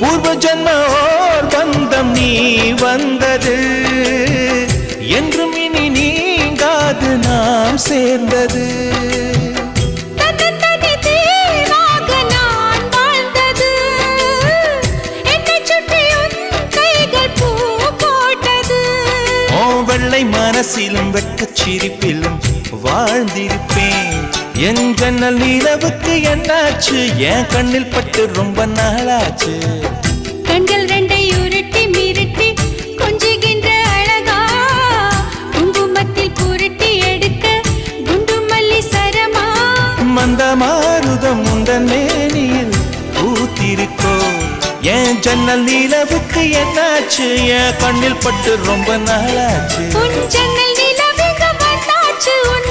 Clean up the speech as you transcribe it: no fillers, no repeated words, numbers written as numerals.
பூர்வ ஜன்ம ஓர் பந்தம் நீ வந்தது என்றும் இனி நீங்காது நாம் சேர்ந்தது. வெள்ளை மனசிலும் வெட்கச் சிரிப்பிலும் வாழ்ந்திருப்பேன். என் ஜன்னல் நிலவுக்கு என்னாச்சு? என் கண்ணில் பட்டு ரொம்ப நாளாச்சு. கண்கள் ரெண்டை உருட்டி மிரட்டி கொஞ்சுகின்ற அழகா, குங்குமத்தில் புரட்டி எடுக்க குண்டு மல்லி சரமா. மந்த மாருதம் உந்தன் மேனியில் பூத்திருக்கோ. என் ஜன்னல் நிலவுக்கு என்னாச்சு? என் கண்ணில் பட்டு ரொம்ப நாளாச்சு. உன் ஜன்னல் நிலவுக்கு வந்தாச்சு. உன்